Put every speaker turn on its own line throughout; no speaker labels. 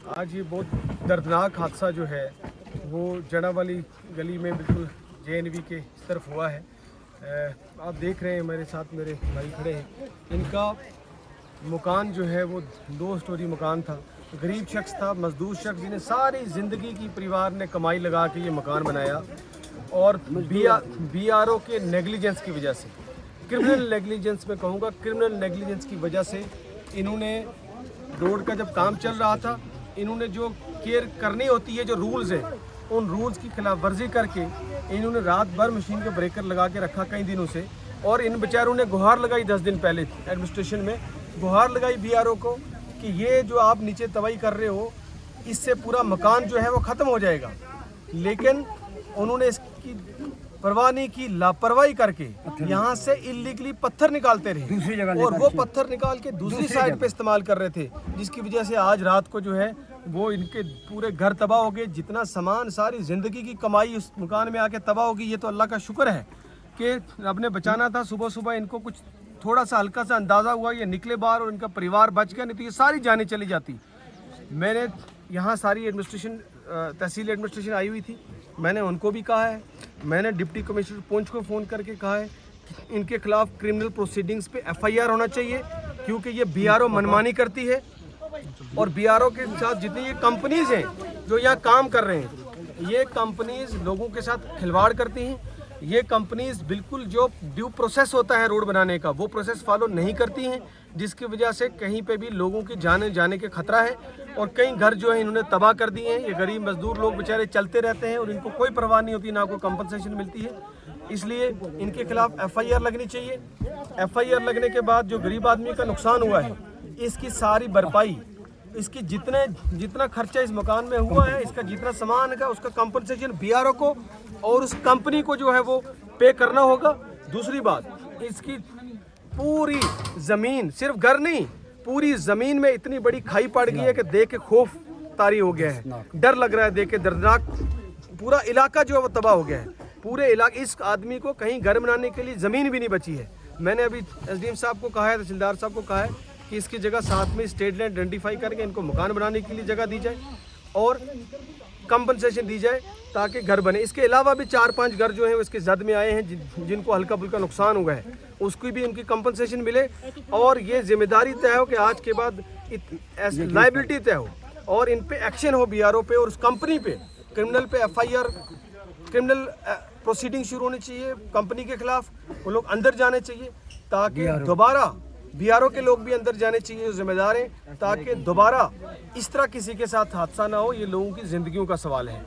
आज ये बहुत दर्दनाक हादसा जो है वो जड़ा वाली गली में बिल्कुल JNV के इस तरफ हुआ है। आप देख रहे हैं मेरे साथ मेरे भाई खड़े हैं। इनका मकान जो है वो 2 स्टोरी मकान था। गरीब शख्स था, मजदूर शख्स, जिन्हें सारी ज़िंदगी की परिवार ने कमाई लगा के ये मकान बनाया और BRO के नेगलिजेंस की वजह से, क्रिमिनल नेगलिजेंस में कहूँगा, क्रिमिनल नेगलिजेंस की वजह से इन्होंने रोड का जब काम चल रहा था, इन्होंने जो केयर करनी होती है, जो रूल्स हैं, उन रूल्स की खिलाफ वर्जी करके इन्होंने रात भर मशीन के ब्रेकर लगा के रखा कई दिनों से। और इन बेचारों ने गुहार लगाई 10 दिन पहले एडमिनिस्ट्रेशन में, गुहार लगाई BRO को कि ये जो आप नीचे तबाही कर रहे हो, इससे पूरा मकान जो है वो ख़त्म हो जाएगा। लेकिन उन्होंने इसकी परवाह नहीं की, लापरवाही करके यहाँ से इलीगली पत्थर निकालते रहे दूसरी जगह, और वो पत्थर निकाल के दूसरी साइड पे इस्तेमाल कर रहे थे, जिसकी वजह से आज रात को जो है वो इनके पूरे घर तबाह हो गए। जितना सामान, सारी ज़िंदगी की कमाई उस मकान में आके तबाह होगी। ये तो अल्लाह का शुक्र है कि रब ने बचाना था। सुबह सुबह इनको कुछ थोड़ा सा हल्का सा अंदाज़ा हुआ, ये निकले बाहर और इनका परिवार बच गया, नहीं तो ये सारी जानें चली जाती। मैंने यहाँ सारी एडमिनिस्ट्रेशन, तहसील एडमिनिस्ट्रेशन आई हुई थी, मैंने उनको भी कहा है, मैंने डिप्टी कमिश्नर पुंछ को फ़ोन करके कहा है कि इनके खिलाफ क्रिमिनल प्रोसीडिंग्स पे FIR होना चाहिए, क्योंकि ये BRO मनमानी करती है। और BRO के साथ जितनी ये कंपनीज़ हैं जो यहाँ काम कर रहे हैं, ये कंपनीज़ लोगों के साथ खिलवाड़ करती हैं। ये कंपनीज़ बिल्कुल जो ड्यू प्रोसेस होता है रोड बनाने का, वो प्रोसेस फॉलो नहीं करती हैं, जिसकी वजह से कहीं पे भी लोगों की जाने के खतरा है। और कई घर जो है इन्होंने तबाह कर दिए हैं। ये गरीब मजदूर लोग बेचारे चलते रहते हैं और इनको कोई परवाह नहीं होती, ना कोई कंपनसेशन मिलती है। इसलिए इनके खिलाफ FIR लगनी चाहिए। FIR लगने के बाद जो गरीब आदमी का नुकसान हुआ है, इसकी सारी भरपाई, इसकी जितना खर्चा इस मकान में हुआ है, इसका जितना सामान है उसका कंपनसेशन BRO को और उस कंपनी को जो है वो पे करना होगा। दूसरी बात, इसकी पूरी ज़मीन, सिर्फ घर नहीं, पूरी ज़मीन में इतनी बड़ी खाई पड़ गई है कि देख के खौफ तारी हो गया है, डर लग रहा है देख के, दर्दनाक। पूरा इलाका जो है वो तबाह हो गया है, पूरे इलाके। इस आदमी को कहीं घर बनाने के लिए ज़मीन भी नहीं बची है। मैंने अभी SDM साहब को कहा है, तहसीलदार साहब को कहा है कि इसकी जगह साथ में स्टेट लैंड आइडेंटिफाई करके इनको मकान बनाने के लिए जगह दी जाए और कंपनसेशन दी जाए ताकि घर बने। इसके अलावा भी 4-5 घर जो हैं वो इसके जद में आए हैं, जिनको हल्का फुल्का नुकसान हुआ है, उसकी भी उनकी कंपनसेशन मिले। और ये जिम्मेदारी तय हो कि आज के बाद लाइबिलिटी तय हो और इन पे एक्शन हो BRO पे और उस कंपनी पे, क्रिमिनल पे FIR, क्रिमिनल प्रोसीडिंग शुरू होनी चाहिए कंपनी के खिलाफ। वो लोग अंदर जाने चाहिए ताकि दोबारा BRO के लोग भी अंदर जाने चाहिए, जिम्मेदार हैं, ताकि दोबारा इस तरह किसी के साथ हादसा ना हो। ये लोगों की ज़िंदगियों का सवाल है।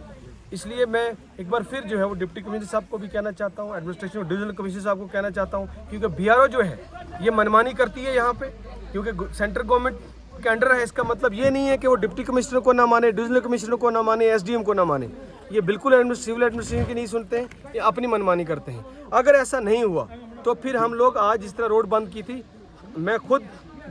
इसलिए मैं एक बार फिर जो है वो डिप्टी कमिश्नर साहब को भी कहना चाहता हूँ, एडमिनिस्ट्रेशन और डिविजनल कमिश्नर साहब को कहना चाहता हूँ, क्योंकि BRO जो है ये मनमानी करती है यहाँ पे, क्योंकि सेंट्रल गवर्नमेंट के अंडर है। इसका मतलब ये नहीं है कि वो डिप्टी कमिश्नर को ना माने, डिविजनल कमिश्नर को ना माने, SDM को ना माने। ये बिल्कुल सिविल एडमिनिस्ट्रेशन की नहीं सुनते हैं, ये अपनी मनमानी करते हैं। अगर ऐसा नहीं हुआ तो फिर हम लोग आज जिस तरह रोड बंद की थी, मैं खुद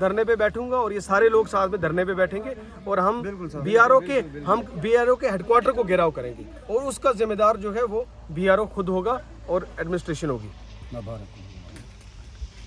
धरने पे बैठूंगा और ये सारे लोग साथ में धरने पे बैठेंगे और हम BRO के हेडक्वार्टर को घेराव करेंगे और उसका जिम्मेदार जो है वो BRO खुद होगा और एडमिनिस्ट्रेशन होगी।